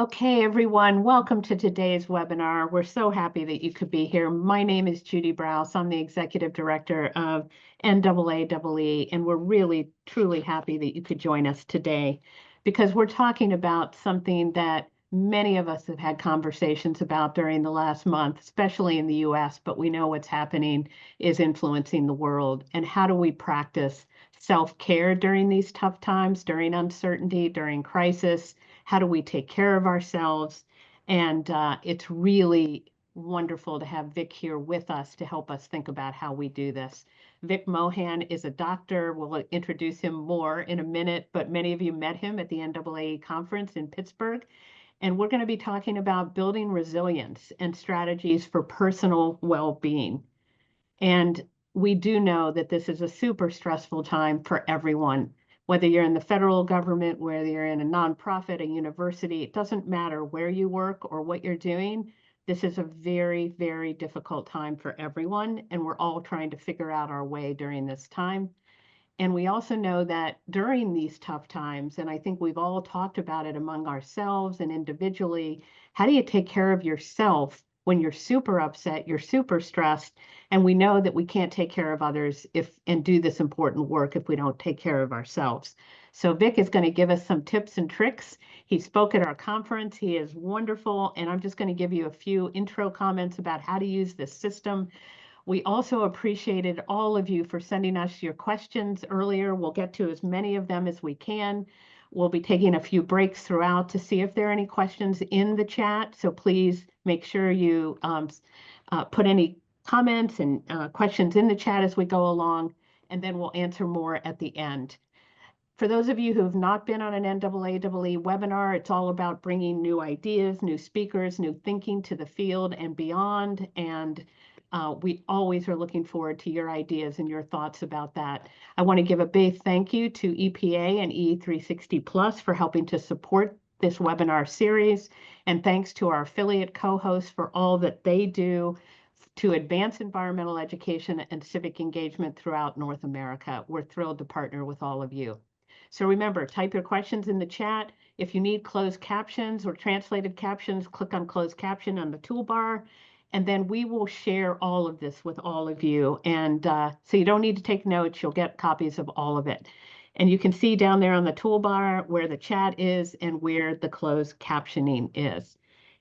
Okay, everyone, welcome to today's webinar. We're so happy that you could be here. My name is Judy Browse. I'm the Executive Director of NAAEE, and we're really, truly happy that you could join us today because we're talking about something that many of us have had conversations about during the last month, especially in the US, but we know what's happening is influencing the world. And how do we practice self-care during these tough times, during uncertainty, during crisis? How do we take care of ourselves? And it's really wonderful to have Vik here with us to help us think about how we do this. Vik Mohan is a doctor. We'll introduce him more in a minute, but many of you met him at the NAAE conference in Pittsburgh. And we're going to be talking about building resilience and strategies for personal well-being. And we do know that this is a super stressful time for everyone, whether you're in the federal government, whether you're in a nonprofit, a university, it doesn't matter where you work or what you're doing. This is a very, very difficult time for everyone, and we're all trying to figure out our way during this time. And we also know that during these tough times, and I think we've all talked about it among ourselves and individually, how do you take care of yourself when you're super upset, you're super stressed, and we know that we can't take care of others and do this important work if we don't take care of ourselves. So Vik is going to give us some tips and tricks. He spoke at our conference. He is wonderful, and I'm just going to give you a few intro comments about how to use this system. We also appreciated all of you for sending us your questions earlier. We'll get to as many of them as we can. We'll be taking a few breaks throughout to see if there are any questions in the chat. So please make sure you put any comments and questions in the chat as we go along, and then we'll answer more at the end. For those of you who have not been on an NAAEE webinar, it's all about bringing new ideas, new speakers, new thinking to the field and beyond. And we always are looking forward to your ideas and your thoughts about that. I want to give a big thank you to EPA and EE360 Plus for helping to support this webinar series. And thanks to our affiliate co-hosts for all that they do to advance environmental education and civic engagement throughout North America. We're thrilled to partner with all of you. So remember, type your questions in the chat. If you need closed captions or translated captions, click on closed caption on the toolbar, and then we will share all of this with all of you. And so you don't need to take notes. You'll get copies of all of it. And you can see down there on the toolbar where the chat is and where the closed captioning is.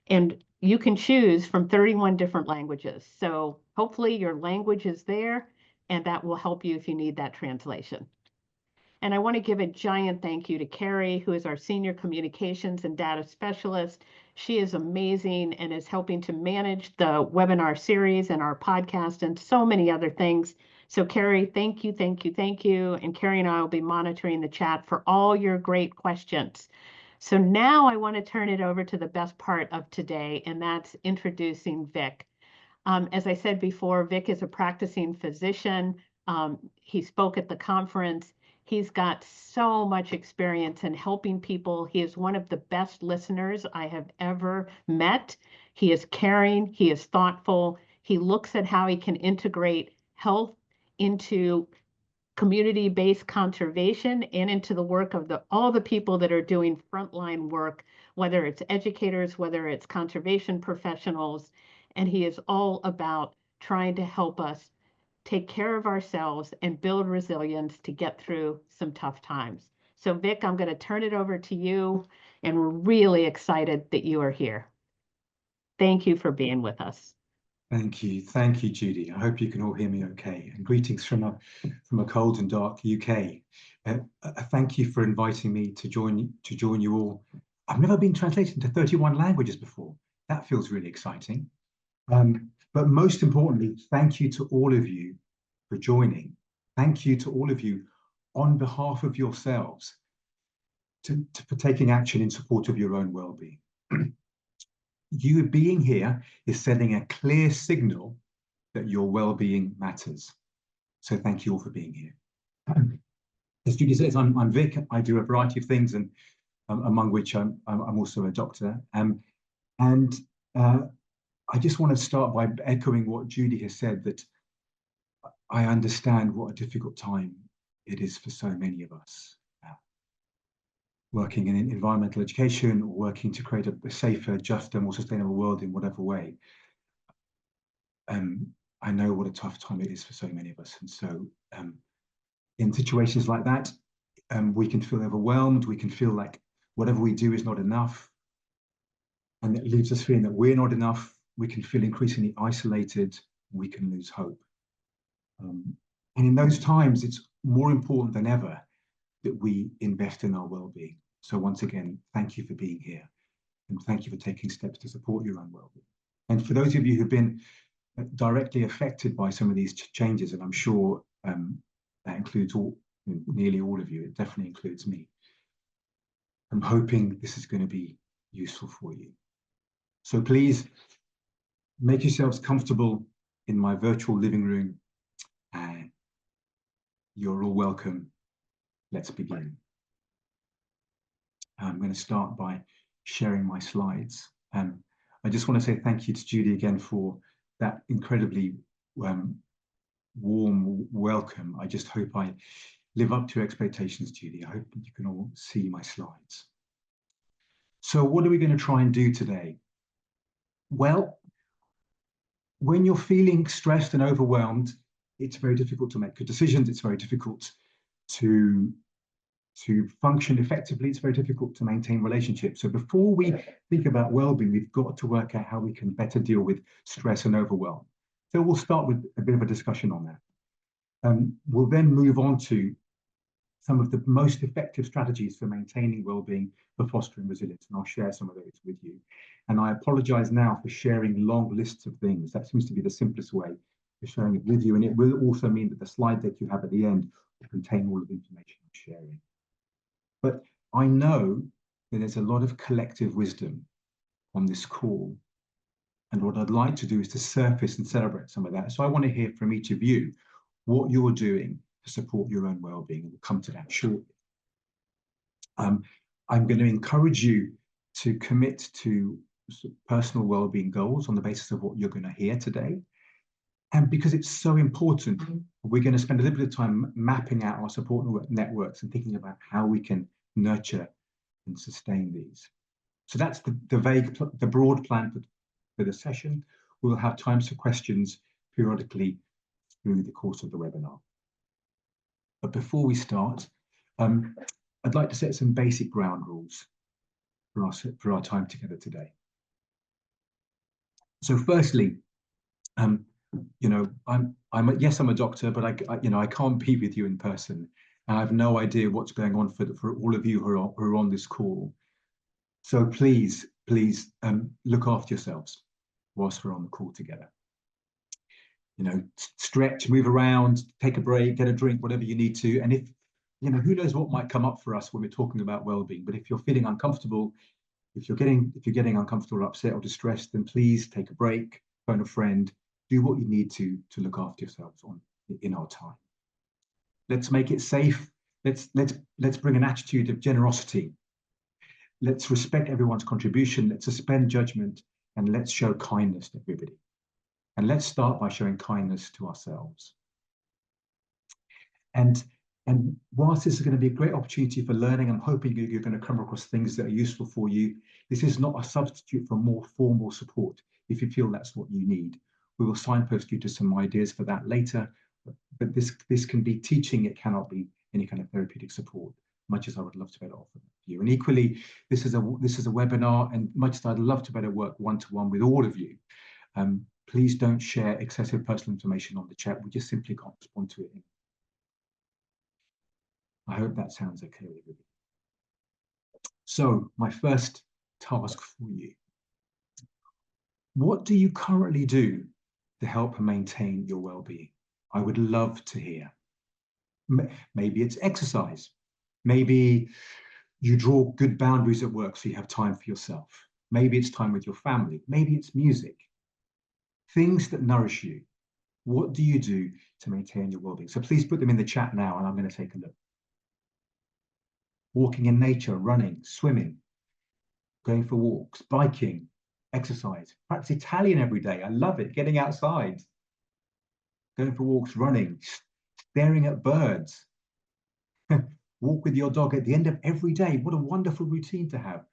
And you can choose from 31 different languages. So hopefully your language is there, and that will help you if you need that translation. And I want to give a giant thank you to Carrie, who is our Senior Communications and Data Specialist. She is amazing and is helping to manage the webinar series and our podcast and so many other things. So Carrie, thank you, thank you, thank you. And Carrie and I will be monitoring the chat for all your great questions. So now I want to turn it over to the best part of today, and that's introducing Vik. As I said before, Vik is a practicing physician. He spoke at the conference. He's got so much experience in helping people. He is one of the best listeners I have ever met. He is caring, he is thoughtful. He looks at how he can integrate health into community-based conservation and into the work of all the people that are doing frontline work, whether it's educators, whether it's conservation professionals. And he is all about trying to help us take care of ourselves and build resilience to get through some tough times. So Vik, I'm going to turn it over to you, and we're really excited that you are here. Thank you for being with us. Thank you, Judy. I hope you can all hear me okay. And greetings from a cold and dark UK. Thank you for inviting me to join you all. I've never been translated into 31 languages before. That feels really exciting. But most importantly, thank you to all of you for joining. Thank you to all of you on behalf of yourselves for taking action in support of your own well-being. You being here is sending a clear signal that your well-being matters. So thank you all for being here. As Judy says, I'm Vik. I do a variety of things, and among which I'm also a doctor. I just want to start by echoing what Judy has said, that I understand what a difficult time it is for so many of us. working in environmental education, or working to create a safer, juster, more sustainable world in whatever way. I know what a tough time it is for so many of us. And so in situations like that, we can feel overwhelmed. We can feel like whatever we do is not enough. And it leaves us feeling that we're not enough. We can feel increasingly isolated. We can lose hope. And in those times, it's more important than ever that we invest in our well-being. So once again, thank you for being here. And thank you for taking steps to support your own well-being. And for those of you who've been directly affected by some of these changes, and I'm sure that includes nearly all of you, it definitely includes me. I'm hoping this is going to be useful for you. So please make yourselves comfortable in my virtual living room. You're all welcome. Let's begin. I'm going to start by sharing my slides. I just want to say thank you to Judy again for that incredibly warm welcome. I just hope I live up to your expectations, Judy. I hope you can all see my slides. So what are we going to try and do today? Well, when you're feeling stressed and overwhelmed, it's very difficult to make good decisions. It's very difficult to function effectively. It's very difficult to maintain relationships. So before we think about well-being, we've got to work out how we can better deal with stress and overwhelm. So we'll start with a bit of a discussion on that. We'll then move on to some of the most effective strategies for maintaining well-being, for fostering resilience, and I'll share some of those with you. And I apologize now for sharing long lists of things. That seems to be the simplest way of sharing it with you. And it will also mean that the slide deck you have at the end will contain all of the information I'm sharing. But I know that there's a lot of collective wisdom on this call. And what I'd like to do is to surface and celebrate some of that. So I want to hear from each of you what you're doing to support your own well-being. We'll come to that shortly. I'm going to encourage you to commit to personal well-being goals on the basis of what you're going to hear today. And because it's so important, we're going to spend a little bit of time mapping out our support networks and thinking about how we can nurture and sustain these. So that's the broad plan for the session. We'll have times for questions periodically through the course of the webinar. But before we start, I'd like to set some basic ground rules for our time together today. So firstly, yes, I'm a doctor, but I can't be with you in person. And I have no idea what's going on for all of you who are on this call. So please look after yourselves whilst we're on the call together. Stretch, move around, take a break, get a drink, whatever you need to. And if, who knows what might come up for us when we're talking about well-being. But if you're feeling uncomfortable, if you're getting uncomfortable or upset or distressed, then please take a break, phone a friend, do what you need to look after yourselves in our time. Let's make it safe. Let's bring an attitude of generosity. Let's respect everyone's contribution. Let's suspend judgment, and let's show kindness to everybody. And let's start by showing kindness to ourselves. And whilst this is going to be a great opportunity for learning, I'm hoping you're going to come across things that are useful for you. This is not a substitute for more formal support if you feel that's what you need. We will signpost you to some ideas for that later, but this can be teaching. It cannot be any kind of therapeutic support, much as I would love to better offer you. And equally, this is a webinar, and much as I'd love to better work one-to-one with all of you, please don't share excessive personal information on the chat. We just simply can't respond to it. I hope that sounds okay with you. So my first task for you. What do you currently do to help maintain your well-being? I would love to hear. Maybe it's exercise. Maybe you draw good boundaries at work so you have time for yourself. Maybe it's time with your family. Maybe it's music. Things that nourish you. What do you do to maintain your well-being? So please put them in the chat now, and I'm going to take a look. Walking in nature, running, swimming, going for walks, biking, exercise, practice Italian every day. I love it. Getting outside, going for walks, running, staring at birds, Walk with your dog at the end of every day. What a wonderful routine to have.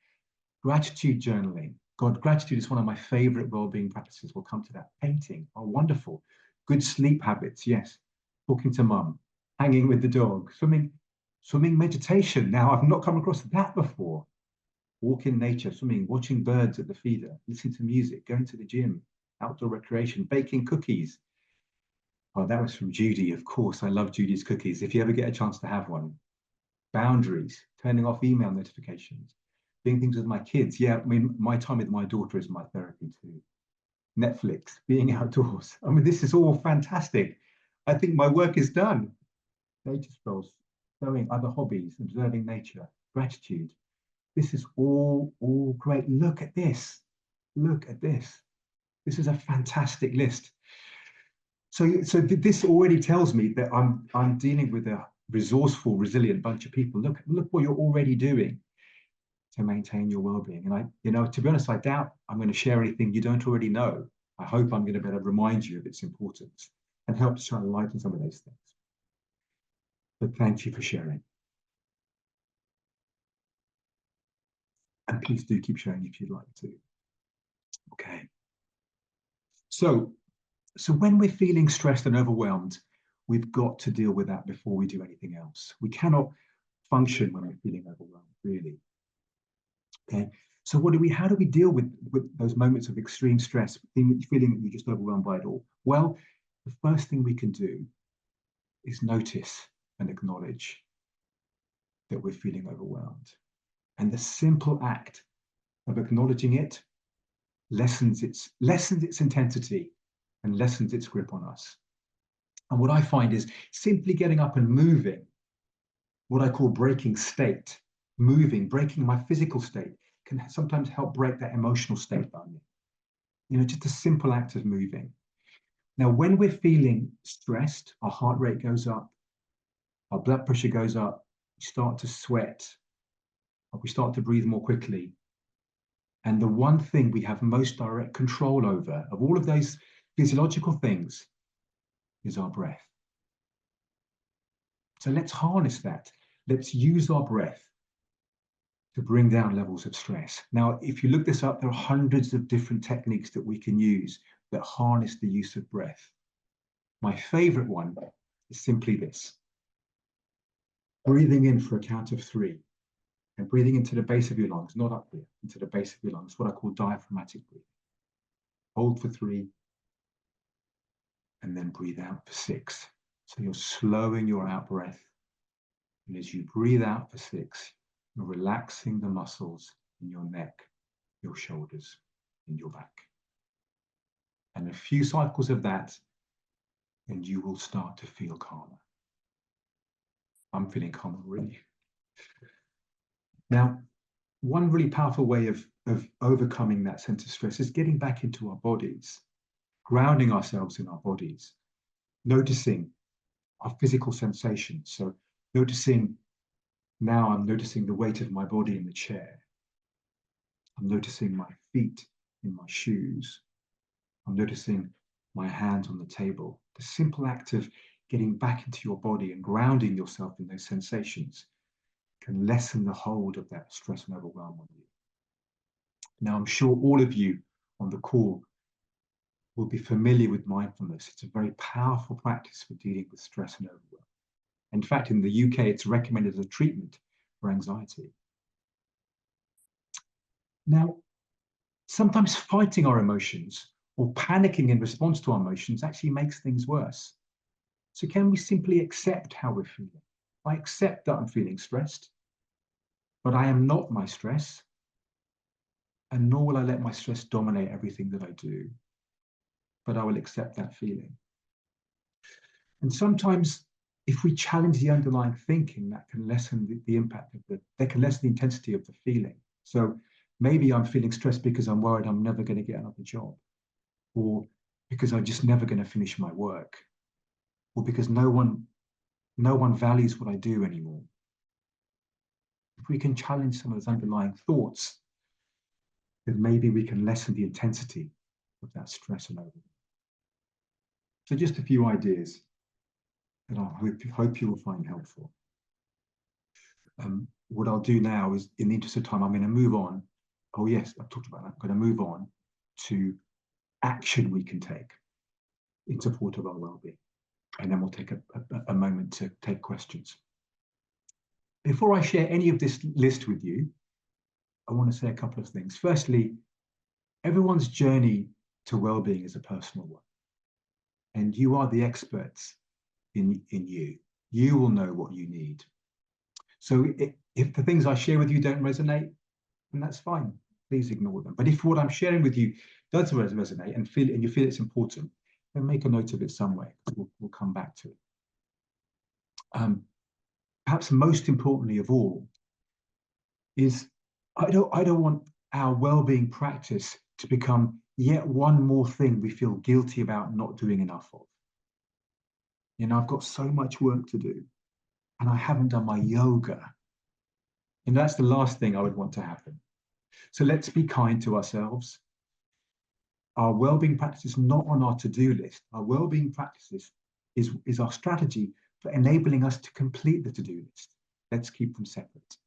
Gratitude journaling. God, gratitude is one of my favorite well-being practices. We'll come to that. Painting. Oh, wonderful. Good sleep habits. Yes. Talking to mum. Hanging with the dog. Swimming meditation. Now, I've not come across that before. Walk in nature, swimming, watching birds at the feeder, listening to music, going to the gym, outdoor recreation, baking cookies. Oh, that was from Judy. Of course, I love Judy's cookies. If you ever get a chance to have one. Boundaries, turning off email notifications, doing things with my kids. Yeah, I mean, my time with my daughter is my therapy too. Netflix, being outdoors. I mean, this is all fantastic. I think my work is done. Nature strolls, showing other hobbies, observing nature, gratitude. This is all great. Look at this. Look at this. This is a fantastic list. So this already tells me that I'm dealing with a resourceful, resilient bunch of people. Look what you're already doing to maintain your well-being. And to be honest, I doubt I'm going to share anything you don't already know. I hope I'm going to be able to remind you of its importance and help to shine a light on some of those things. But thank you for sharing. And please do keep sharing if you'd like to. Okay. So when we're feeling stressed and overwhelmed, we've got to deal with that before we do anything else. We cannot function when we're feeling overwhelmed, really. Okay. So how do we deal with those moments of extreme stress, feeling that you're just overwhelmed by it all? Well, the first thing we can do is notice and acknowledge that we're feeling overwhelmed. And the simple act of acknowledging it lessens its intensity and lessens its grip on us. And what I find is simply getting up and moving, what I call breaking state, breaking my physical state, can sometimes help break that emotional state down. Just a simple act of moving. Now, when we're feeling stressed, our heart rate goes up, our blood pressure goes up, we start to sweat, we start to breathe more quickly. And the one thing we have most direct control over of all of those physiological things is our breath. So let's harness that. Let's use our breath to bring down levels of stress. Now, if you look this up, there are hundreds of different techniques that we can use that harness the use of breath. My favorite one is simply this. Breathing in for a count of 3 and breathing into the base of your lungs, not up here, into the base of your lungs, what I call diaphragmatic breathing. Hold for 3 and then breathe out for 6. So you're slowing your out breath. And as you breathe out for 6, you're relaxing the muscles in your neck, your shoulders, and your back. And a few cycles of that, and you will start to feel calmer. I'm feeling calmer already. Now, one really powerful way of overcoming that sense of stress is getting back into our bodies, grounding ourselves in our bodies, noticing our physical sensations. So now I'm noticing the weight of my body in the chair. I'm noticing my feet in my shoes. I'm noticing my hands on the table. The simple act of getting back into your body and grounding yourself in those sensations can lessen the hold of that stress and overwhelm on you. Now, I'm sure all of you on the call will be familiar with mindfulness. It's a very powerful practice for dealing with stress and overwhelm. In fact, in the UK, it's recommended as a treatment for anxiety. Now, sometimes fighting our emotions or panicking in response to our emotions actually makes things worse. So can we simply accept how we're feeling? I accept that I'm feeling stressed, but I am not my stress, and nor will I let my stress dominate everything that I do, but I will accept that feeling. And sometimes if we challenge the underlying thinking, that can lessen the impact of that can lessen the intensity of the feeling. So maybe I'm feeling stressed because I'm worried I'm never going to get another job, or because I'm just never going to finish my work, or because no one values what I do anymore. If we can challenge some of those underlying thoughts, then maybe we can lessen the intensity of that stress and overwhelm. So just a few ideas that I hope you will find helpful. What I'll do now is, in the interest of time, I'm going to move on. Oh yes, I've talked about that. I'm going to move on to action we can take in support of our well-being. And then we'll take a moment to take questions. Before I share any of this list with you, I want to say a couple of things. Firstly, everyone's journey to well-being is a personal one. And you are the experts in you. You will know what you need. So if the things I share with you don't resonate, then that's fine. Please ignore them. But if what I'm sharing with you does resonate and you feel it's important, then make a note of it somewhere. We'll come back to it. Perhaps most importantly of all is I don't want our well-being practice to become yet one more thing we feel guilty about not doing enough of. You know, I've got so much work to do and I haven't done my yoga. And that's the last thing I would want to happen. So let's be kind to ourselves. Our well-being practice is not on our to-do list. Our well-being practices is our strategy for enabling us to complete the to-do list. Let's keep them separate.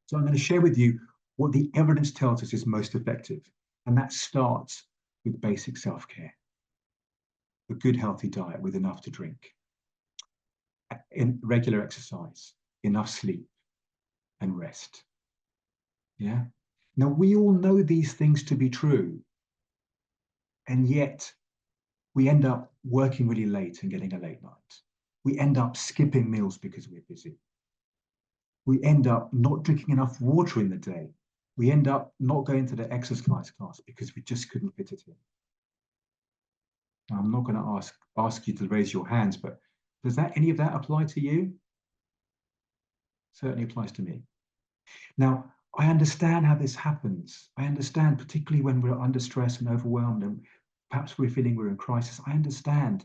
So I'm going to share with you what the evidence tells us is most effective. And that starts with basic self-care. A good, healthy diet with enough to drink. In regular exercise, enough sleep and rest. Yeah. Now, we all know these things to be true. And yet we end up working really late and getting a late night. We end up skipping meals because we're busy. We end up not drinking enough water in the day. We end up not going to the exercise class because we just couldn't fit it in. Now, I'm not going to ask you to raise your hands, but does any of that apply to you? Certainly applies to me. Now, I understand how this happens. I understand, particularly when we're under stress and overwhelmed and perhaps we're feeling we're in crisis. I understand.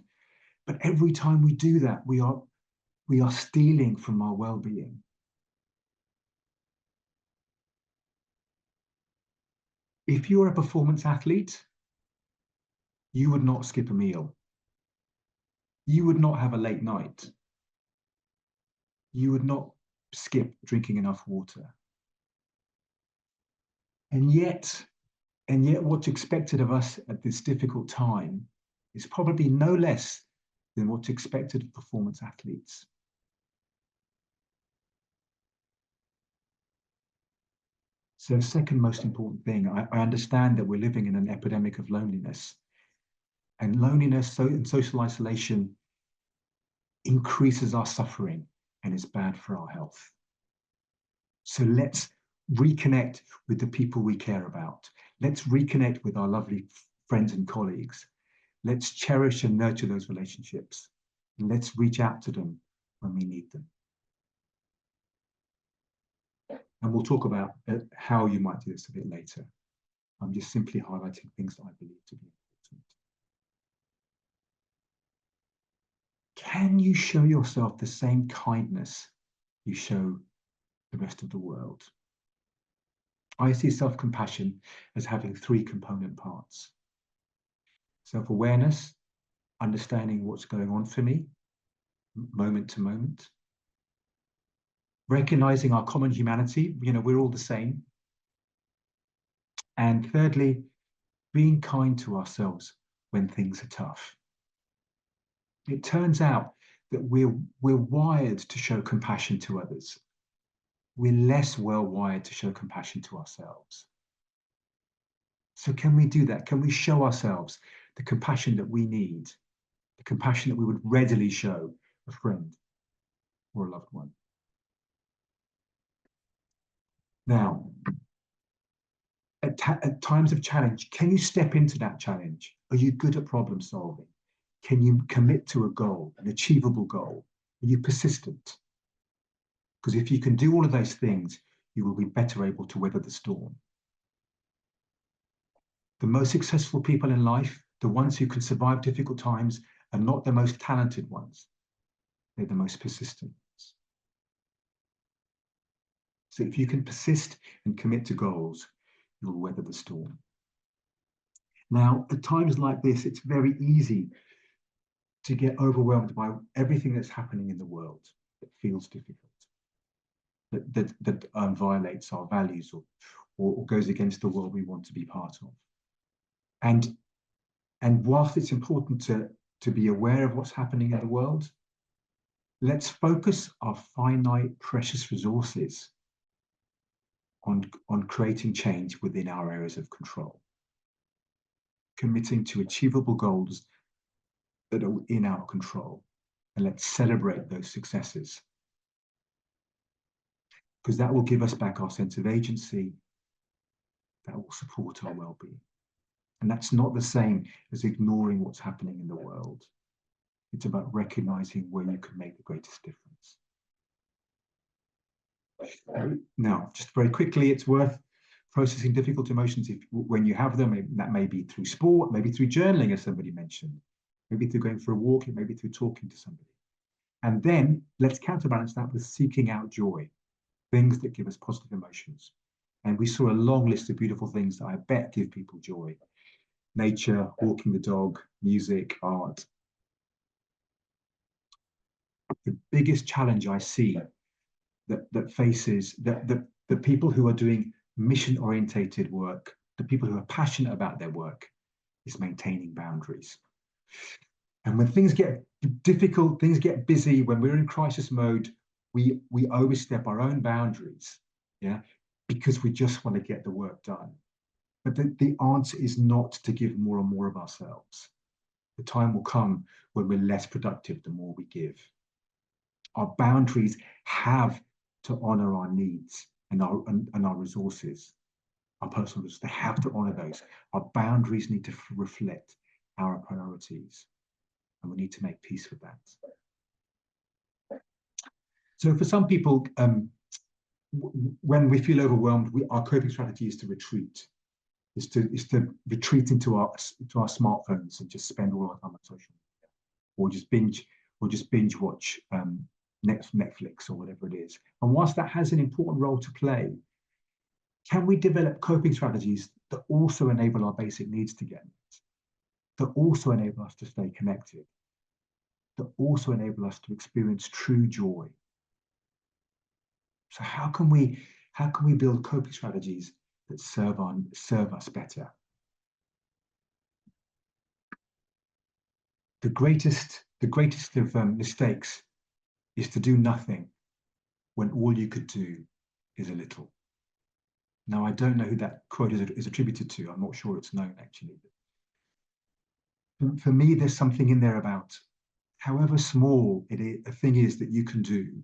But every time we do that, we are stealing from our well-being. If you're a performance athlete, you would not skip a meal. You would not have a late night. You would not skip drinking enough water. And yet what's expected of us at this difficult time is probably no less than what's expected of performance athletes. So second most important thing, I understand that we're living in an epidemic of loneliness. And loneliness and social isolation increases our suffering and is bad for our health. So let's reconnect with the people we care about. Let's reconnect with our lovely friends and colleagues. Let's cherish and nurture those relationships. And let's reach out to them when we need them. And we'll talk about how you might do this a bit later. I'm just simply highlighting things that I believe to be important. Can you show yourself the same kindness you show the rest of the world? I see self-compassion as having three component parts. Self-awareness, understanding what's going on for me, moment to moment. Recognizing our common humanity, we're all the same. And thirdly, being kind to ourselves when things are tough. It turns out that we're wired to show compassion to others. We're less well wired to show compassion to ourselves. So can we do that? Can we show ourselves the compassion that we need, the compassion that we would readily show a friend or a loved one? Now, at times of challenge, can you step into that challenge? Are you good at problem solving? Can you commit to a goal, an achievable goal? Are you persistent? Because if you can do all of those things, you will be better able to weather the storm. The most successful people in life, the ones who can survive difficult times, are not the most talented ones. They're the most persistent ones. So if you can persist and commit to goals, you'll weather the storm. Now, at times like this, it's very easy to get overwhelmed by everything that's happening in the world. that feels difficult, that violates our values or goes against the world we want to be part of. And whilst it's important to be aware of what's happening in the world, let's focus our finite, precious resources on creating change within our areas of control, committing to achievable goals that are in our control, and let's celebrate those successes, because that will give us back our sense of agency, that will support our well-being. And that's not the same as ignoring what's happening in the world. It's about recognizing where you can make the greatest difference. Now, just very quickly, it's worth processing difficult emotions when you have them. That may be through sport, maybe through journaling, as somebody mentioned, maybe through going for a walk, maybe through talking to somebody. And then let's counterbalance that with seeking out joy, things that give us positive emotions. And we saw a long list of beautiful things that I bet give people joy. Nature, walking the dog, music, art. The biggest challenge I see that faces the people who are doing mission-orientated work, the people who are passionate about their work, is maintaining boundaries. And when things get difficult, things get busy, when we're in crisis mode, we overstep our own boundaries, yeah, because we just want to get the work done. But the answer is not to give more and more of ourselves. The time will come when we're less productive the more we give. Our boundaries have to honor our needs and our resources, our personal resources. They have to honor those. Our boundaries need to reflect our priorities, and we need to make peace with that. So for some people, when we feel overwhelmed, our coping strategy is to retreat. Is to retreat into our smartphones and just spend all our time on social media, or just binge watch Netflix or whatever it is. And whilst that has an important role to play, can we develop coping strategies that also enable our basic needs to get met, that also enable us to stay connected, that also enable us to experience true joy? So how can we build coping strategies that serve us better? The greatest of mistakes is to do nothing when all you could do is a little. Now, I don't know who that quote is attributed to. I'm not sure it's known, actually. But for me, there's something in there about however small a thing is that you can do.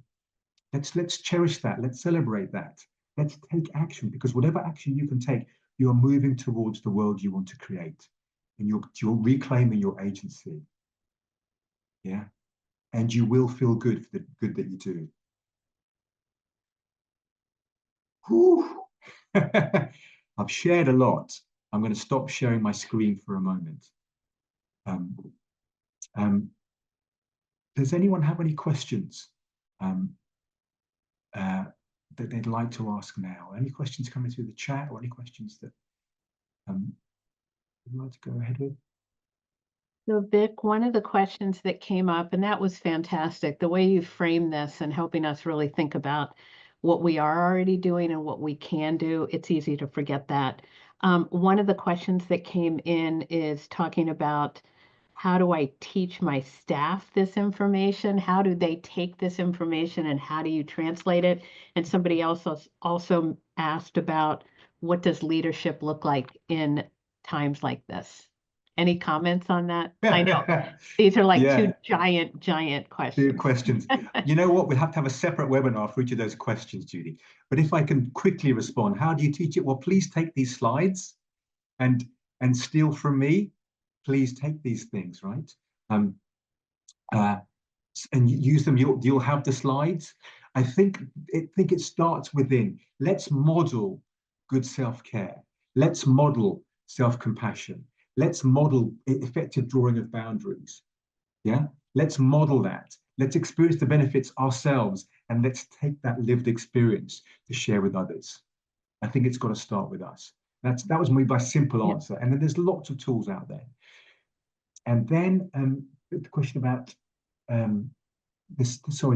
Let's cherish that. Let's celebrate that. Let's take action, because whatever action you can take, you're moving towards the world you want to create, and you're reclaiming your agency. Yeah, and you will feel good for the good that you do. Whew. I've shared a lot. I'm going to stop sharing my screen for a moment. Does anyone have any questions that they'd like to ask now? Any questions coming through the chat, or any questions that you'd like to go ahead with? So Vik, one of the questions that came up, and that was fantastic, the way you framed this and helping us really think about what we are already doing and what we can do. It's easy to forget that. One of the questions that came in is talking about, how do I teach my staff this information? How do they take this information, and how do you translate it? And somebody else also asked about, what does leadership look like in times like this? Any comments on that? I know these are like two giant questions. Two questions. You know what? We'll have to have a separate webinar for each of those questions, Judy. But if I can quickly respond, how do you teach it? Well, please take these slides and steal from me. Please take these things, right? And use them. You'll have the slides. I think it starts within. Let's model good self-care. Let's model self-compassion. Let's model effective drawing of boundaries. Yeah, let's model that. Let's experience the benefits ourselves, and let's take that lived experience to share with others. I think it's got to start with us. That was my simple answer. And then there's lots of tools out there. And then the question about the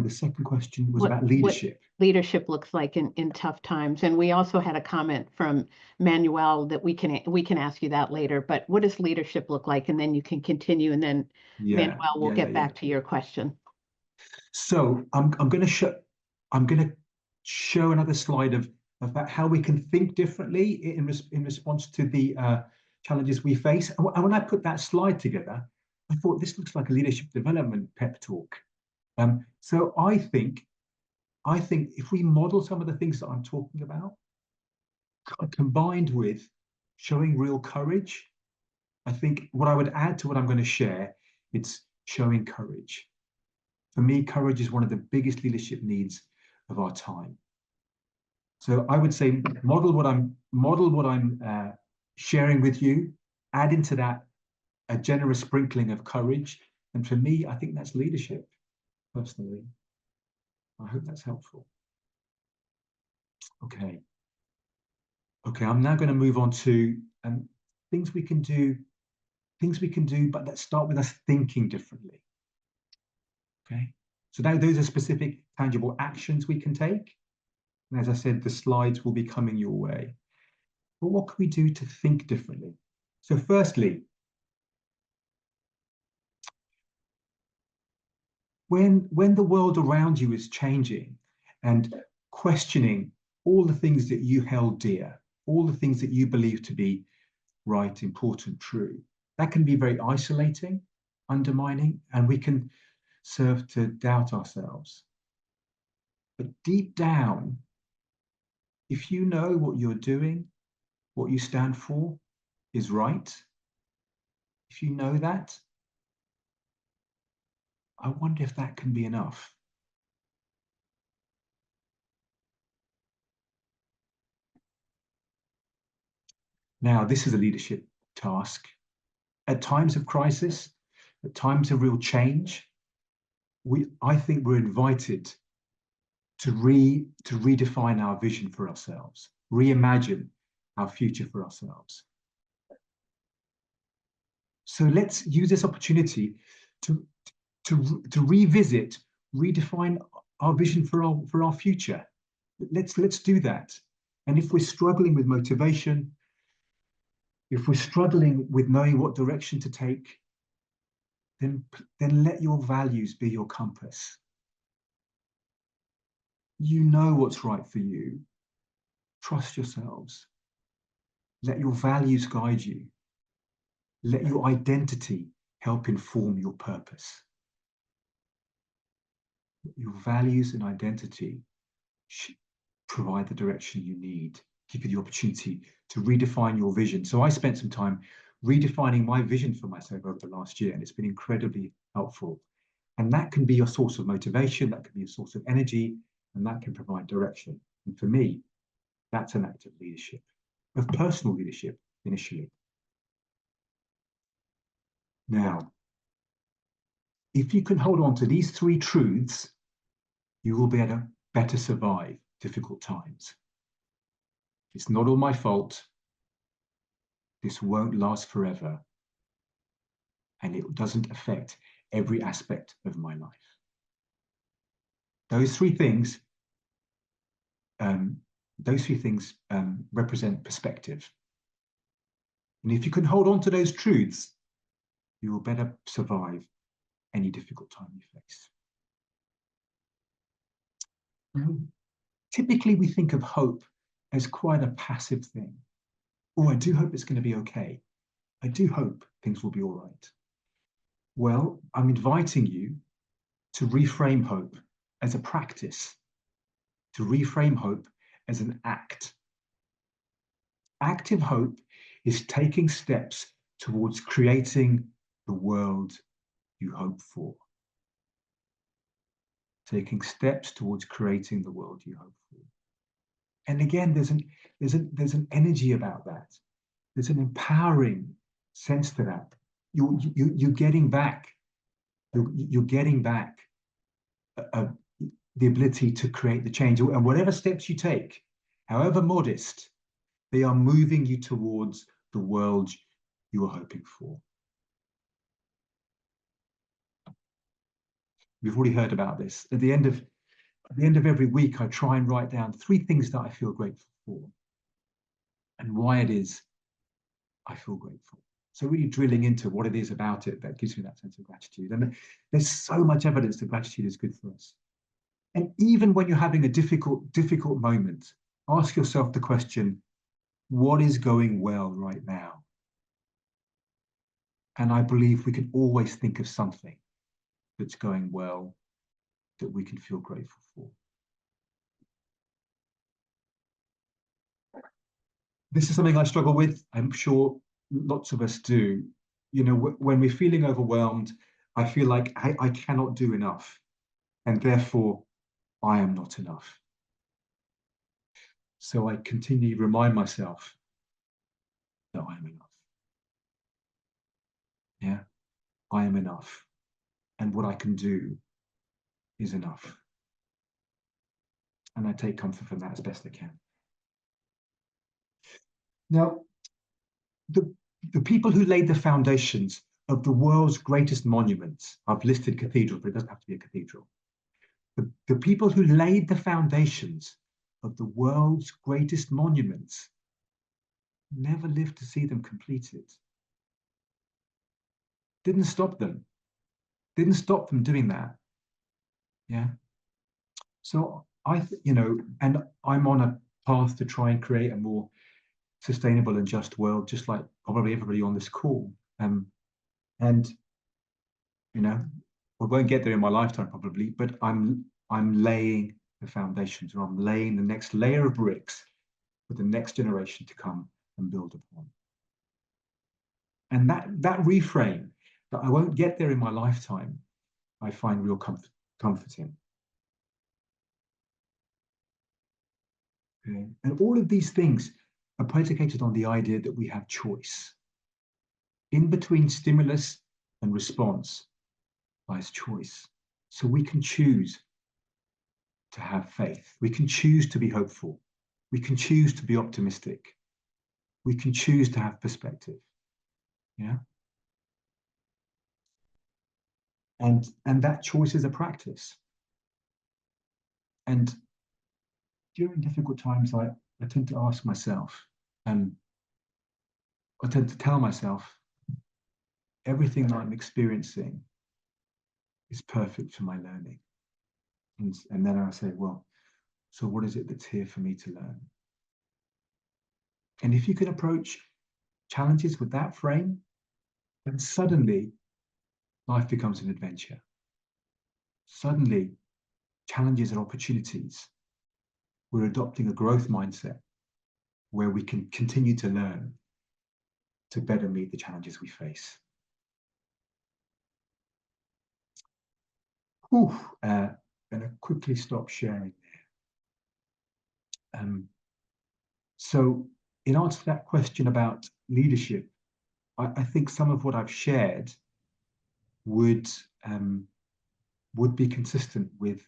second question was about What leadership. leadership looks like in tough times. And we also had a comment from Manuel that we can ask you that later. But what does leadership look like? And then you can continue, and then Yeah, Manuel will get back to your question. So I'm going to show another slide of about how we can think differently in response to the challenges we face. And when I put that slide together, I thought this looks like a leadership development pep talk. So I think if we model some of the things that I'm talking about, combined with showing real courage, I think what I would add to what I'm going to share, it's showing courage. For me, courage is one of the biggest leadership needs of our time. So I would say model what I'm sharing with you, add into that a generous sprinkling of courage. And for me, I think that's leadership, personally. I hope that's helpful. Okay. Okay, I'm now going to move on to things we can do, but let's start with us thinking differently. Okay. So now those are specific, tangible actions we can take. And as I said, the slides will be coming your way. But what can we do to think differently? So firstly, when the world around you is changing and questioning all the things that you held dear, all the things that you believe to be right, important, true, that can be very isolating, undermining, and we can serve to doubt ourselves. But deep down, if you know what you're doing, what you stand for is right, if you know that, I wonder if that can be enough. Now, this is a leadership task. At times of crisis, at times of real change, I think we're invited to redefine our vision for ourselves, reimagine our future for ourselves. So let's use this opportunity to revisit, redefine our vision for our future. Let's do that. And if we're struggling with motivation, if we're struggling with knowing what direction to take, then let your values be your compass. You know what's right for you. Trust yourselves. Let your values guide you. Let your identity help inform your purpose. Your values and identity should provide the direction you need, give you the opportunity to redefine your vision. So I spent some time redefining my vision for myself over the last year, and it's been incredibly helpful. And that can be a source of motivation, that can be a source of energy, and that can provide direction. And for me, that's an act of leadership, of personal leadership initially. Now, if you can hold on to these three truths, you will be able to better survive difficult times. It's not all my fault. This won't last forever. And it doesn't affect every aspect of my life. Those three things represent perspective. And if you can hold on to those truths, you will better survive any difficult time you face. Typically, we think of hope as quite a passive thing. Oh, I do hope it's going to be okay. I do hope things will be all right. Well, I'm inviting you to reframe hope as a practice, to reframe hope as an act. Active hope is taking steps towards creating the world you hope for. Taking steps towards creating the world you hope for. And again, there's an energy about that. There's an empowering sense to that. You're getting back. You're getting back the ability to create the change. And whatever steps you take, however modest, they are moving you towards the world you are hoping for. We've already heard about this. At the end of every week, I try and write down 3 things that I feel grateful for and why it is I feel grateful. So really drilling into what it is about it that gives me that sense of gratitude. And there's so much evidence that gratitude is good for us. And even when you're having a difficult moment, ask yourself the question, what is going well right now? And I believe we can always think of something that's going well that we can feel grateful for. This is something I struggle with. I'm sure lots of us do. You know, when we're feeling overwhelmed, I feel like I cannot do enough, and therefore I am not enough. So I continue to remind myself that I am enough. Yeah, I am enough. And what I can do is enough. And I take comfort from that as best I can. Now, the people who laid the foundations of the world's greatest monuments, I've listed cathedrals, but it doesn't have to be a cathedral. The people who laid the foundations of the world's greatest monuments never lived to see them completed. Didn't stop them doing that. Yeah. So and I'm on a path to try and create a more sustainable and just world, just like probably everybody on this call. And I won't get there in my lifetime probably, but I'm laying the foundations, or I'm laying the next layer of bricks for the next generation to come and build upon. And that reframe, that I won't get there in my lifetime, I find real comforting. Okay. And all of these things are predicated on the idea that we have choice. In between stimulus and response lies choice. So we can choose to have faith. We can choose to be hopeful. We can choose to be optimistic. We can choose to have perspective. Yeah. And that choice is a practice. And during difficult times, I tend to ask myself, and I tend to tell myself, everything that I'm experiencing is perfect for my learning. And then I say, well, so what is it that's here for me to learn? And if you can approach challenges with that frame, then suddenly life becomes an adventure. Suddenly, challenges are opportunities. We're adopting a growth mindset where we can continue to learn to better meet the challenges we face. I'm going to quickly stop sharing there. So in answer to that question about leadership, I think some of what I've shared would be consistent with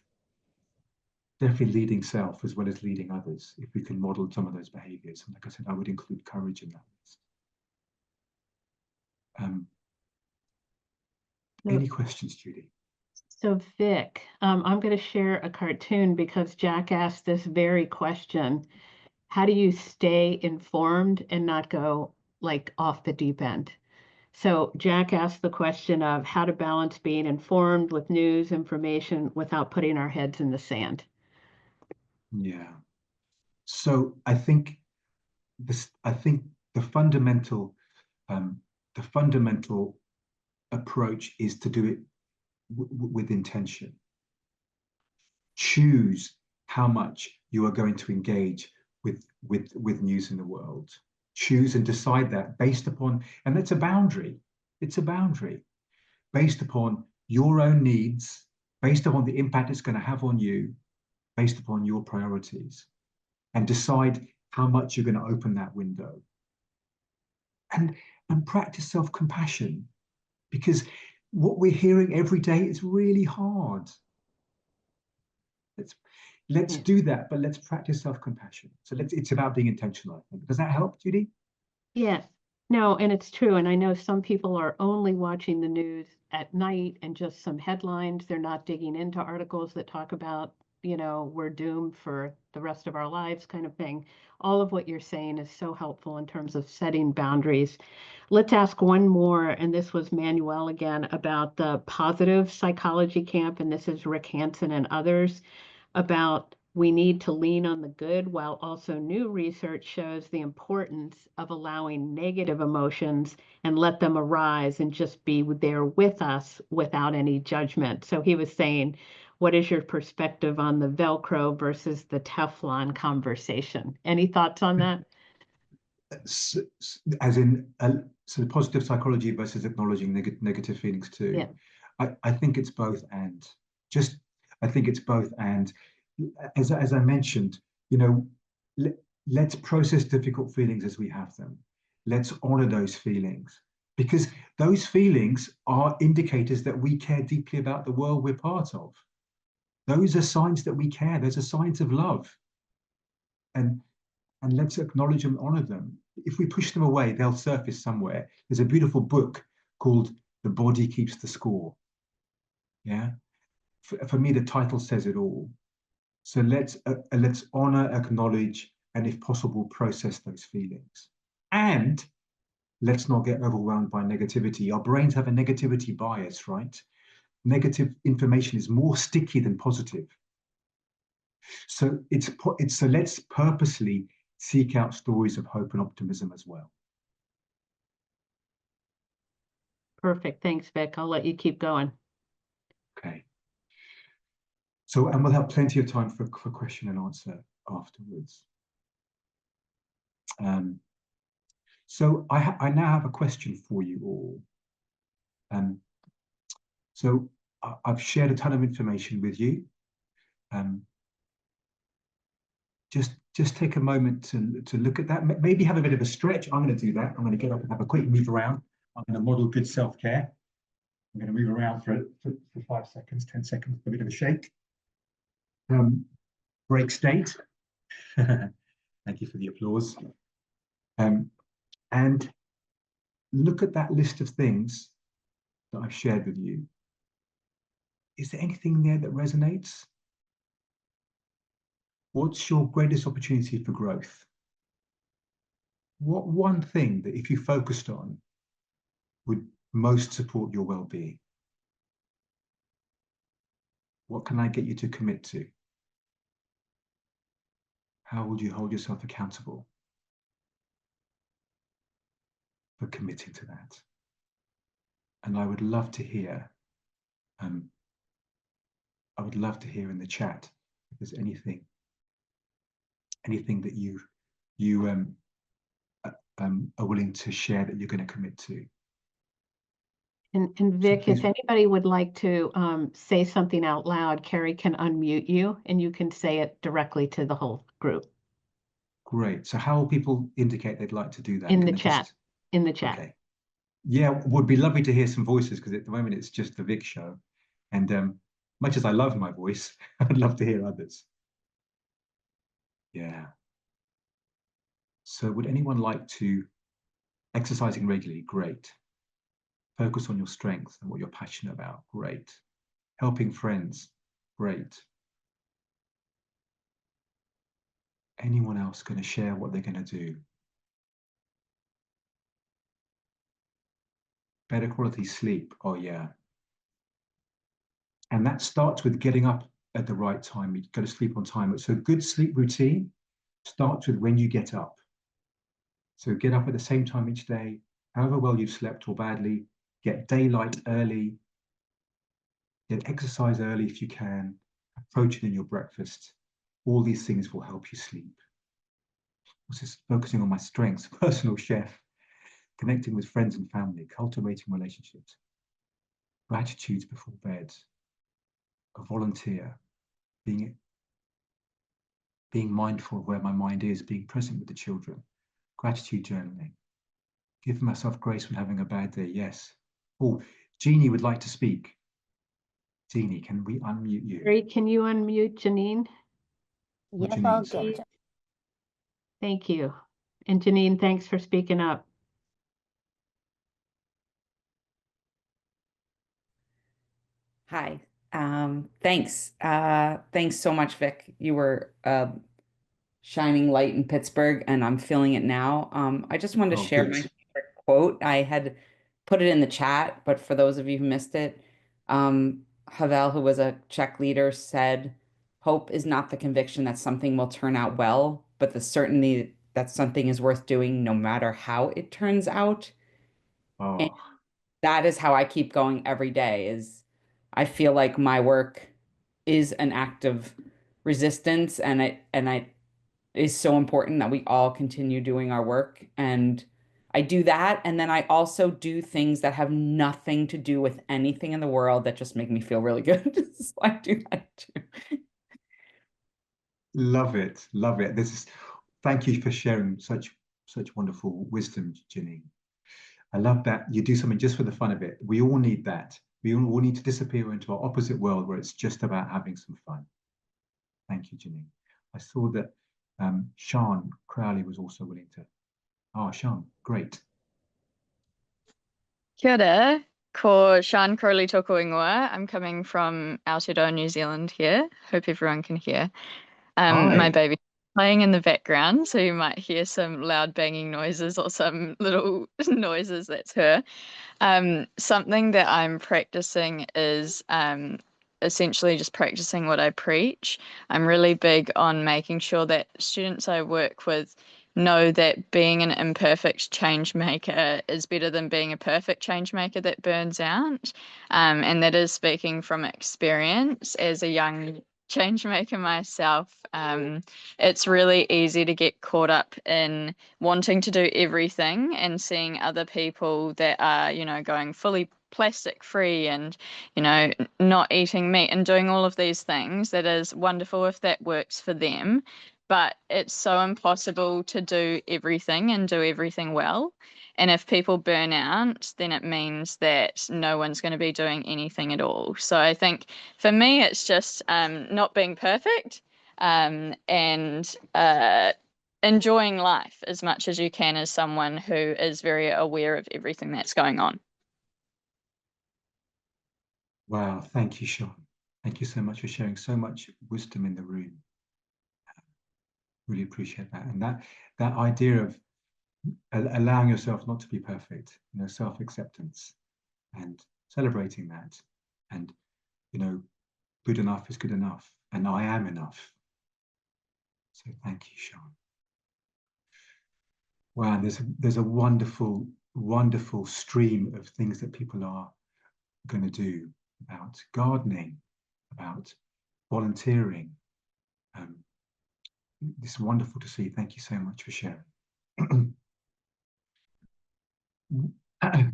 definitely leading self as well as leading others, if we can model some of those behaviors. And like I said, I would include courage in that list. Any questions, Judy? So Vik, I'm going to share a cartoon because Jack asked this very question. How do you stay informed and not go like off the deep end? So Jack asked the question of how to balance being informed with news information without putting our heads in the sand. Yeah. So I think the fundamental approach is to do it with intention. Choose how much you are going to engage with news in the world. Choose and decide that based upon, and it's a boundary. It's a boundary based upon your own needs, based upon the impact it's going to have on you, based upon your priorities, and decide how much you're going to open that window. And practice self-compassion, because what we're hearing every day is really hard. Let's do that, but let's practice self-compassion. So it's about being intentional, I think. Does that help, Judy? Yes. No, and it's true. And I know some people are only watching the news at night and just some headlines. They're not digging into articles that talk about, we're doomed for the rest of our lives kind of thing. All of what you're saying is so helpful in terms of setting boundaries. Let's ask one more, and this was Manuel again about the positive psychology camp, and this is Rick Hansen and others about we need to lean on the good, while also new research shows the importance of allowing negative emotions and let them arise and just be there with us without any judgment. So he was saying, what is your perspective on the Velcro versus the Teflon conversation? Any thoughts on that? As in, so the positive psychology versus acknowledging negative feelings too. Yeah. I think it's both and. Just, I think it's both and. As I mentioned, let's process difficult feelings as we have them. Let's honor those feelings, because those feelings are indicators that we care deeply about the world we're part of. Those are signs that we care. Those are signs of love. And let's acknowledge and honor them. If we push them away, they'll surface somewhere. There's a beautiful book called The Body Keeps the Score. Yeah. For me, the title says it all. So let's honor, acknowledge, and if possible, process those feelings. And let's not get overwhelmed by negativity. Our brains have a negativity bias, right? Negative information is more sticky than positive. So so let's purposely seek out stories of hope and optimism as well. Perfect. Thanks, Vic. I'll let you keep going. Okay. So, and we'll have plenty of time for question and answer afterwards. So I now have a question for you all. So I've shared a ton of information with you. Just take a moment to look at that. Maybe have a bit of a stretch. I'm going to do that. I'm going to get up and have a quick move around. I'm going to model good self-care. I'm going to move around for 5 seconds, 10 seconds, a bit of a shake. Break state. Thank you for the applause. And look at that list of things that I've shared with you. Is there anything there that resonates? What's your greatest opportunity for growth? What one thing that if you focused on would most support your well-being? What can I get you to commit to? How would you hold yourself accountable for committing to that? And I would love to hear, in the chat if there's anything that you are willing to share that you're going to commit to. And Vic, if anybody would like to say something out loud, Carrie can unmute you and you can say it directly to the whole group. Great. So how will people indicate they'd like to do that? In the chat. In the chat. Okay. Yeah, would be lovely to hear some voices, because at the moment it's just the Vik show. And much as I love my voice, I'd love to hear others. Yeah. So would anyone like to, exercising regularly? Great. Focus on your strengths and what you're passionate about. Great. Helping friends. Great. Anyone else going to share what they're going to do? Better quality sleep. Oh, yeah. And that starts with getting up at the right time. You go to sleep on time. So a good sleep routine starts with when you get up. So get up at the same time each day, however well you've slept or badly. Get daylight early. Get exercise early if you can. Have protein in your breakfast. All these things will help you sleep. This is focusing on my strengths, personal chef, connecting with friends and family, cultivating relationships, gratitudes before bed, a volunteer, being mindful of where my mind is, being present with the children, gratitude journaling, giving myself grace when having a bad day. Yes. Oh, Jeannie would like to speak. Jeannie, can we unmute you? Carrie, can you unmute Janine? Yes, I'll get you. Thank you. And Janine, thanks for speaking up. Hi. Thanks. Thanks so much, Vic. You were a shining light in Pittsburgh, and I'm feeling it now. I just wanted to Oh, share good. my favorite quote. I had put it in the chat, but for those of you who missed it, Havel, who was a Czech leader, said, "Hope is not the conviction that something will turn out well, but the certainty that something is worth doing no matter how it turns out." And Oh, that is how I keep going every day, is I feel like my work is an act of resistance, and it is so important that we all continue doing our work. And I do that, and then I also do things that have nothing to do with anything in the world that just make me feel really good. So I do that too. love it, love it. Thank you for sharing such wonderful wisdom, Ginny. I love that you do something just for the fun of it. We all need that. We all need to disappear into our opposite world where it's just about having some fun. Thank you, Ginny. I saw that Sean Crowley was also willing to. Oh, Sean, great. Kia ora, ko Sean Crowley tōku ingoa. I'm coming from Aotearoa, New Zealand here. Hope everyone can hear. Hi. My baby playing in the background, so you might hear some loud banging noises or some little noises. That's her. Something that I'm practicing is essentially just practicing what I preach. I'm really big on making sure that students I work with know that being an imperfect change maker is better than being a perfect change maker that burns out. And that is speaking from experience as a young change maker myself. It's really easy to get caught up in wanting to do everything and seeing other people that are, going fully plastic free and, not eating meat and doing all of these things. That is wonderful if that works for them. But it's so impossible to do everything and do everything well. And if people burn out, then it means that no one's going to be doing anything at all. So I think for me, it's just not being perfect and enjoying life as much as you can as someone who is very aware of everything that's going on. Wow, thank you, Sean. Thank you so much for sharing so much wisdom in the room. Really appreciate that. And that idea of allowing yourself not to be perfect, self-acceptance and celebrating that. And, good enough is good enough. And I am enough. So thank you, Sean. Wow, there's a wonderful, wonderful stream of things that people are going to do about gardening, about volunteering. This is wonderful to see. Thank you so much for sharing.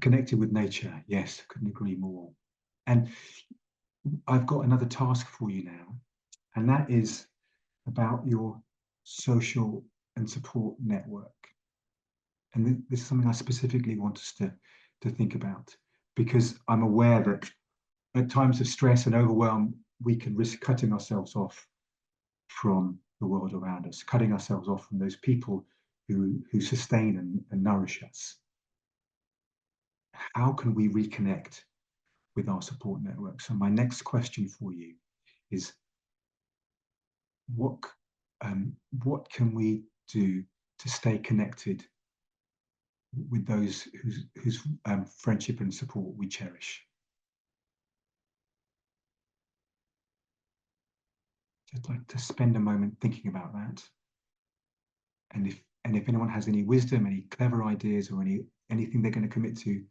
Connected with nature, yes, couldn't agree more. And I've got another task for you now, and that is about your social and support network. And this is something I specifically want us to think about, because I'm aware that at times of stress and overwhelm, we can risk cutting ourselves off from the world around us, cutting ourselves off from those people who sustain and nourish us. How can we reconnect with our support network? So my next question for you is, what can we do to stay connected with those whose friendship and support we cherish? Just like to spend a moment thinking about that. And if anyone has any wisdom, any clever ideas, or anything they're going to commit to,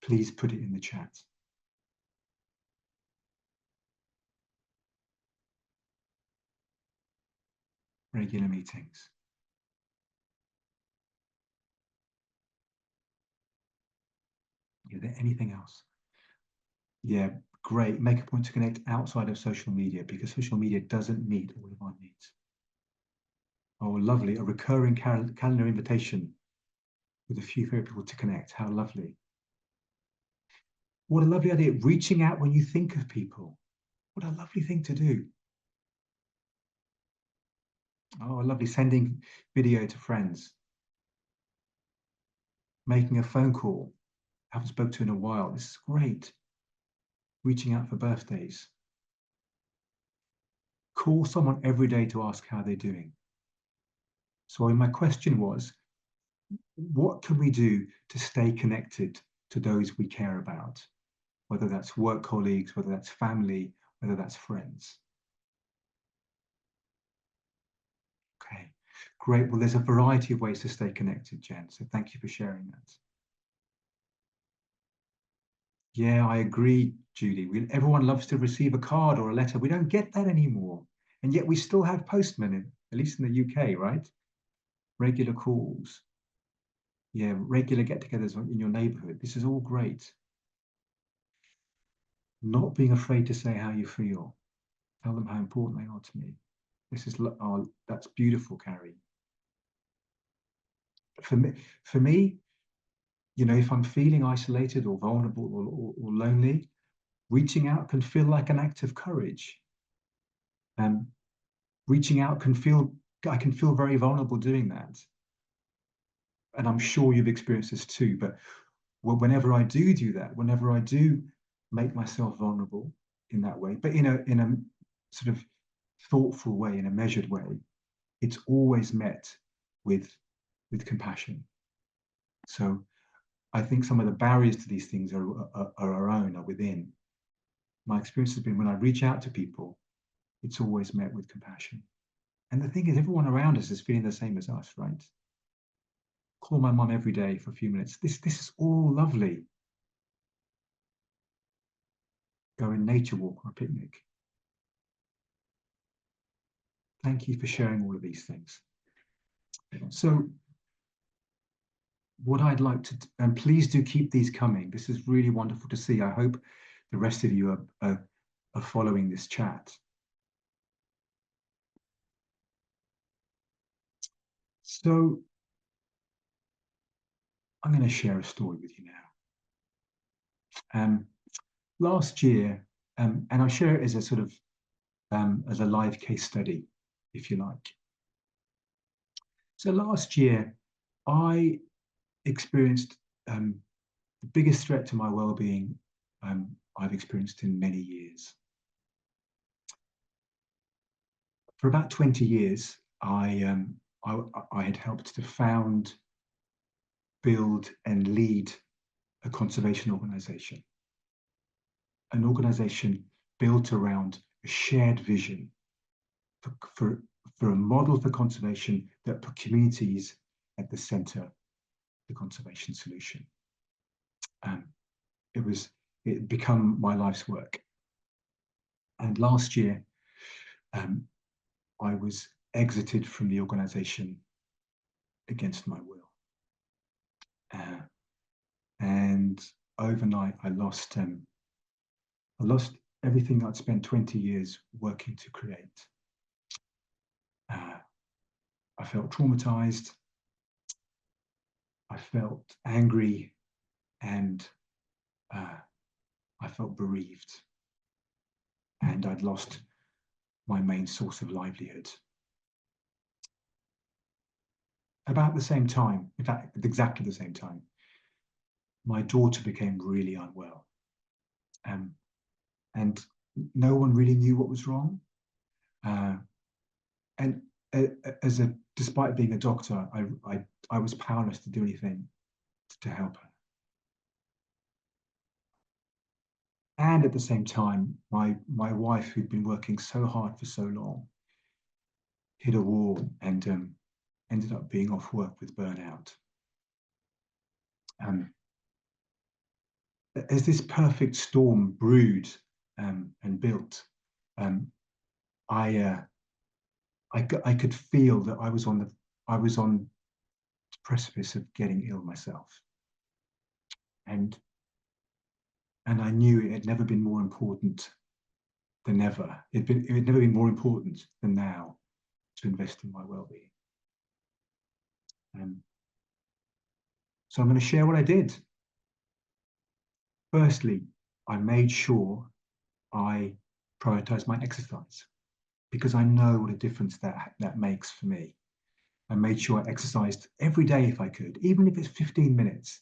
please put it in the chat. Regular meetings. Is there anything else? Yeah, great. Make a point to connect outside of social media, because social media doesn't meet all of our needs. Oh, lovely. A recurring calendar invitation with a few favorite people to connect. How lovely. What a lovely idea. Reaching out when you think of people. What a lovely thing to do. Oh, lovely. Sending video to friends. Making a phone call. Haven't spoken to in a while. This is great. reaching out for birthdays. Call someone every day to ask how they're doing. So my question was, what can we do to stay connected to those we care about? Whether that's work colleagues, whether that's family, whether that's friends. Okay, great. Well, there's a variety of ways to stay connected, Jen. So thank you for sharing that. Yeah, I agree, Judy. Everyone loves to receive a card or a letter. We don't get that anymore. And yet we still have postmen, at least in the UK, right? Regular calls. Yeah, regular get-togethers in your neighborhood. This is all great. Not being afraid to say how you feel. Tell them how important they are to me. This is that's beautiful, Carrie. For me, you know, if I'm feeling isolated or vulnerable or lonely, reaching out can feel like an act of courage. Reaching out I can feel very vulnerable doing that. And I'm sure you've experienced this too, but whenever I do that, whenever I do make myself vulnerable in that way, but in a sort of thoughtful way, in a measured way, it's always met with compassion. So I think some of the barriers to these things are our own, are within. My experience has been when I reach out to people, it's always met with compassion. And the thing is, everyone around us is feeling the same as us, right? Call my mum every day for a few minutes. This is all lovely. Go in nature walk or a picnic. Thank you for sharing all of these things. So what I'd like to, and please do keep these coming. This is really wonderful to see. I hope the rest of you are following this chat. So I'm going to share a story with you now. Last year, and I'll share it as a sort of as a live case study, if you like. So last year, I experienced the biggest threat to my well-being I've experienced in many years. For about 20 years, I had helped to found, build, and lead a conservation organization. An organization built around a shared vision for a model for conservation that put communities at the center of the conservation solution. It become my life's work. And last year, I was exited from the organization against my will. And overnight, I lost everything I'd spent 20 years working to create. I felt traumatized. I felt angry, and I felt bereaved. And I'd lost my main source of livelihood. About the same time, in fact, at exactly the same time, my daughter became really unwell. And no one really knew what was wrong. And despite being a doctor, I was powerless to do anything to help her. And at the same time, my wife, who'd been working so hard for so long, hit a wall and ended up being off work with burnout. As this perfect storm brewed and built, I could feel that I was on the precipice of getting ill myself, and I knew it had never been more important than ever. It had never been more important than now to invest in my well-being. So I'm going to share what I did. Firstly, I made sure I prioritized my exercise, because I know what a difference that makes for me. I made sure I exercised every day if I could, even if it's 15 minutes.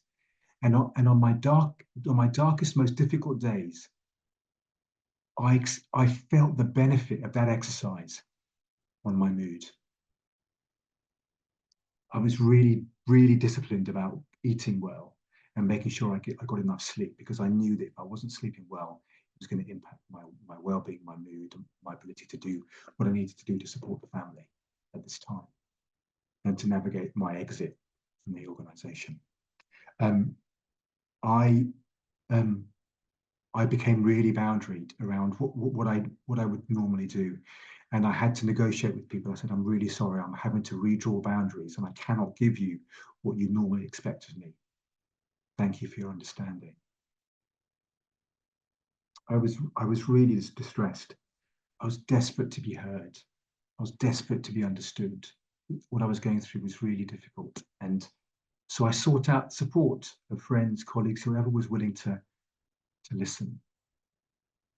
And on my darkest, most difficult days, I felt the benefit of that exercise on my mood. I was really, really disciplined about eating well and making sure I got enough sleep, because I knew that if I wasn't sleeping well, it was going to impact my well-being, my mood, and my ability to do what I needed to do to support the family at this time and to navigate my exit from the organization. I became really boundaried around what I would normally do. And I had to negotiate with people. I said, I'm really sorry, I'm having to redraw boundaries and I cannot give you what you normally expect of me. Thank you for your understanding. I was really distressed. I was desperate to be heard. I was desperate to be understood. What I was going through was really difficult. And so I sought out support of friends, colleagues, whoever was willing to listen.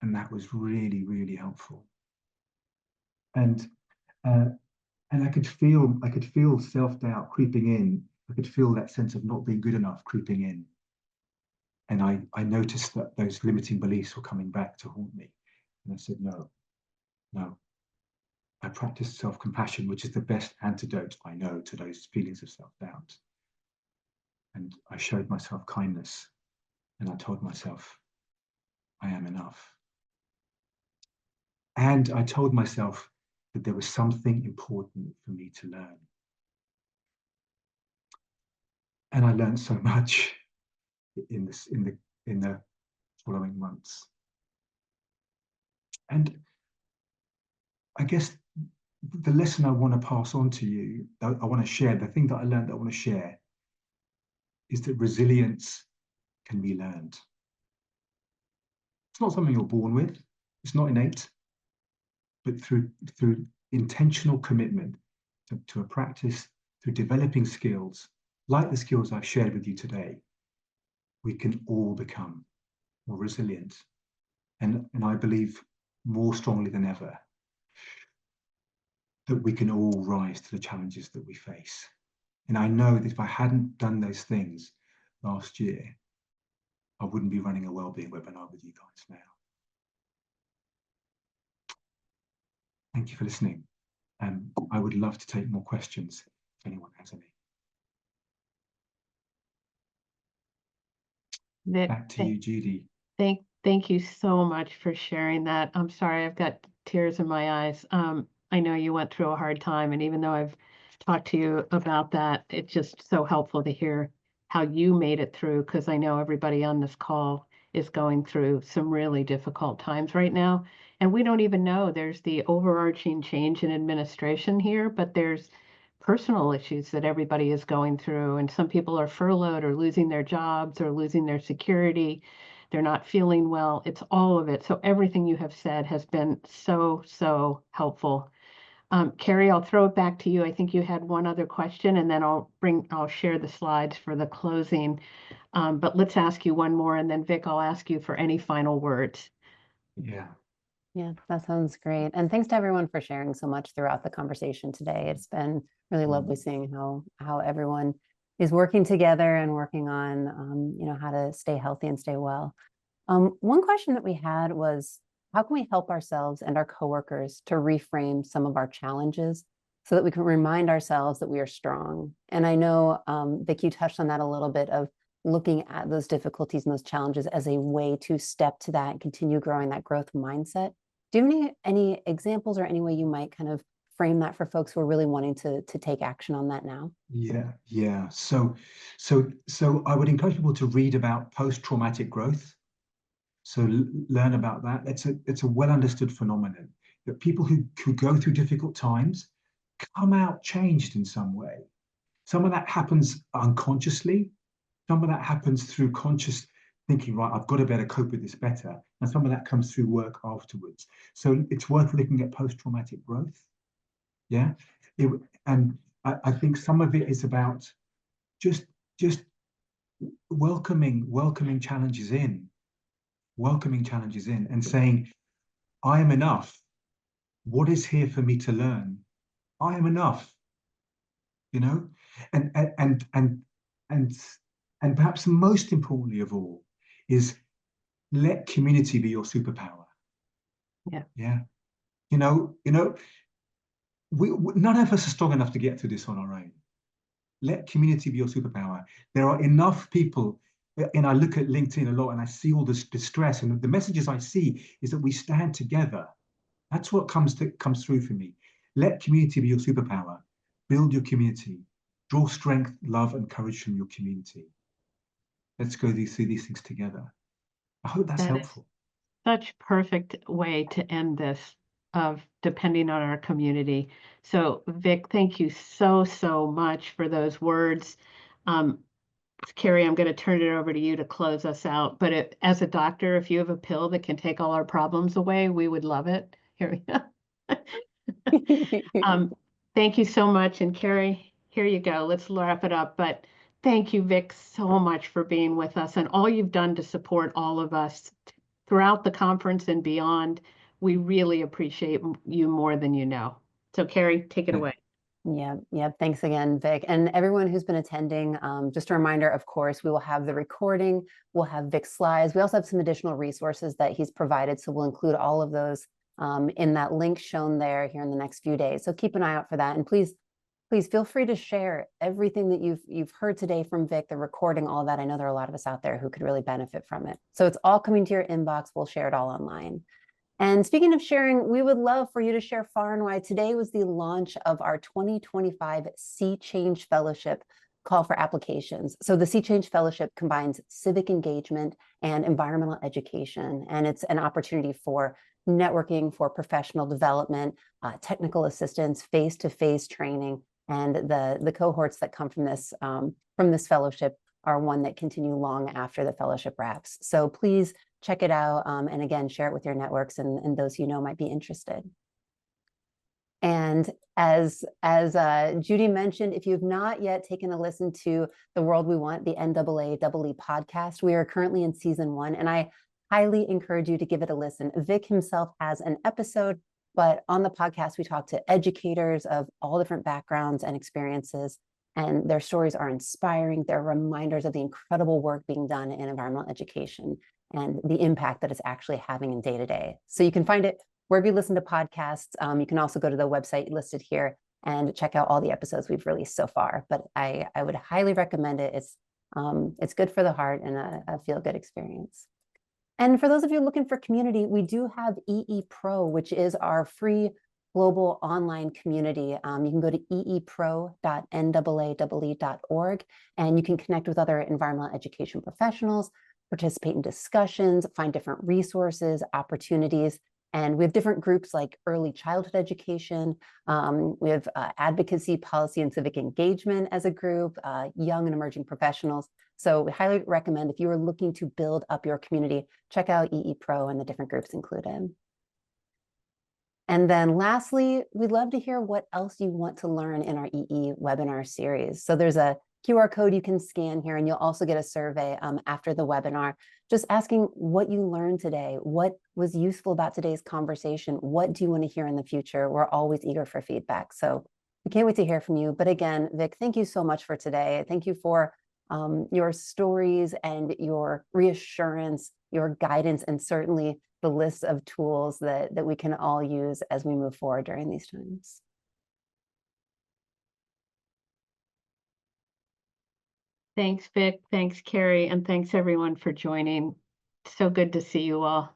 And that was really, really helpful. And I could feel self-doubt creeping in. I could feel that sense of not being good enough creeping in. And I noticed that those limiting beliefs were coming back to haunt me. And I said, no. I practiced self-compassion, which is the best antidote I know to those feelings of self-doubt. And I showed myself kindness, and I told myself, I am enough. And I told myself that there was something important for me to learn. And I learned so much in the following months. And I guess the lesson I want to pass on to you, I want to share, the thing that I learned that I want to share, is that resilience can be learned. It's not something you're born with. It's not innate. But through intentional commitment to a practice, through developing skills, like the skills I've shared with you today, we can all become more resilient. And I believe more strongly than ever that we can all rise to the challenges that we face. And I know that if I hadn't done those things last year, I wouldn't be running a wellbeing webinar with you guys now. Thank you for listening. I would love to take more questions if anyone has any. Back to you, Judy. Thank you so much for sharing that. I'm sorry, I've got tears in my eyes. I know you went through a hard time, and even though I've talked to you about that, it's just so helpful to hear how you made it through, because I know everybody on this call is going through some really difficult times right now. And we don't even know, there's the overarching change in administration here, but there's personal issues that everybody is going through. And some people are furloughed or losing their jobs or losing their security. They're not feeling well. It's all of it. So everything you have said has been so, so helpful. Carrie, I'll throw it back to you. I think you had one other question, and then I'll share the slides for the closing. But let's ask you one more, and then Vik, I'll ask you for any final words. Yeah, that sounds great. And thanks to everyone for sharing so much throughout the conversation today. It's been really lovely seeing how everyone is working together and working on, how to stay healthy and stay well. One question that we had was, how can we help ourselves and our coworkers to reframe some of our challenges so that we can remind ourselves that we are strong? And I know, Vik, you touched on that a little bit, of looking at those difficulties and those challenges as a way to step to that and continue growing that growth mindset. Do you have any examples or any way you might kind of frame that for folks who are really wanting to take action on that now? Yeah. So I would encourage people to read about post-traumatic growth. So learn about that. It's a well understood phenomenon that people who go through difficult times come out changed in some way. Some of that happens unconsciously. Some of that happens through conscious thinking, right, I've got to better cope with this better. And some of that comes through work afterwards. So it's worth looking at post-traumatic growth. Yeah. And I think some of it is about just welcoming challenges in and saying, I am enough. What is here for me to learn? I am enough, and perhaps most importantly of all is let community be your superpower. Yeah. None of us are strong enough to get through this on our own. Let community be your superpower. There are enough people, and I look at LinkedIn a lot and I see all this distress, and the messages I see is that we stand together. That's what comes through for me. Let community be your superpower. Build your community. Draw strength, love, and courage from your community. Let's go through these things together. I hope that's That is helpful. such perfect way to end this, of depending on our community. So Vic, thank you so, so much for those words. Carrie, I'm going to turn it over to you to close us out. But as a doctor, if you have a pill that can take all our problems away, we would love it. Here we go. Thank you so much. And Carrie, here you go. Let's wrap it up. But thank you, Vic, so much for being with us and all you've done to support all of us throughout the conference and beyond. We really appreciate you more than you know. So Carrie, take it away. Yeah. Thanks again, Vic. And everyone who's been attending, just a reminder, of course, we will have the recording, we'll have Vic's slides. We also have some additional resources that he's provided. So we'll include all of those in that link shown there here in the next few days. So keep an eye out for that. And please feel free to share everything that you've heard today from Vic, the recording, all that. I know there are a lot of us out there who could really benefit from it. So it's all coming to your inbox. We'll share it all online. And speaking of sharing, we would love for you to share far and wide. Today was the launch of our 2025 Sea Change Fellowship call for applications. So the Sea Change Fellowship combines civic engagement and environmental education, and it's an opportunity for networking, for professional development, technical assistance, face-to-face training, and the cohorts that come from this fellowship are one that continue long after the fellowship wraps. So please check it out, and again, share it with your networks and those you know might be interested. And as Judy mentioned, if you've not yet taken a listen to The World We Want, the NAAE podcast, we are currently in season 1, and I highly encourage you to give it a listen. Vic himself has an episode, but on the podcast, we talk to educators of all different backgrounds and experiences, and their stories are inspiring. They're reminders of the incredible work being done in environmental education and the impact that it's actually having in day-to-day. So you can find it wherever you listen to podcasts. You can also go to the website listed here and check out all the episodes we've released so far. But I would highly recommend it. It's good for the heart and a feel-good experience. And for those of you looking for community, we do have EE Pro, which is our free global online community. You can go to eepro.naae.org, and you can connect with other environmental education professionals, participate in discussions, find different resources, opportunities. And we have different groups like early childhood education. We have advocacy, policy, and civic engagement as a group, young and emerging professionals. So we highly recommend, if you are looking to build up your community, check out EE Pro and the different groups included. And then lastly, we'd love to hear what else you want to learn in our EE webinar series. So there's a QR code you can scan here, and you'll also get a survey after the webinar, just asking what you learned today, what was useful about today's conversation, what do you want to hear in the future? We're always eager for feedback. So we can't wait to hear from you. But again, Vic, thank you so much for today. Thank you for your stories and your reassurance, your guidance, and certainly the list of tools that we can all use as we move forward during these times. Thanks, Vic. Thanks, Carrie. And thanks, everyone, for joining. So good to see you all.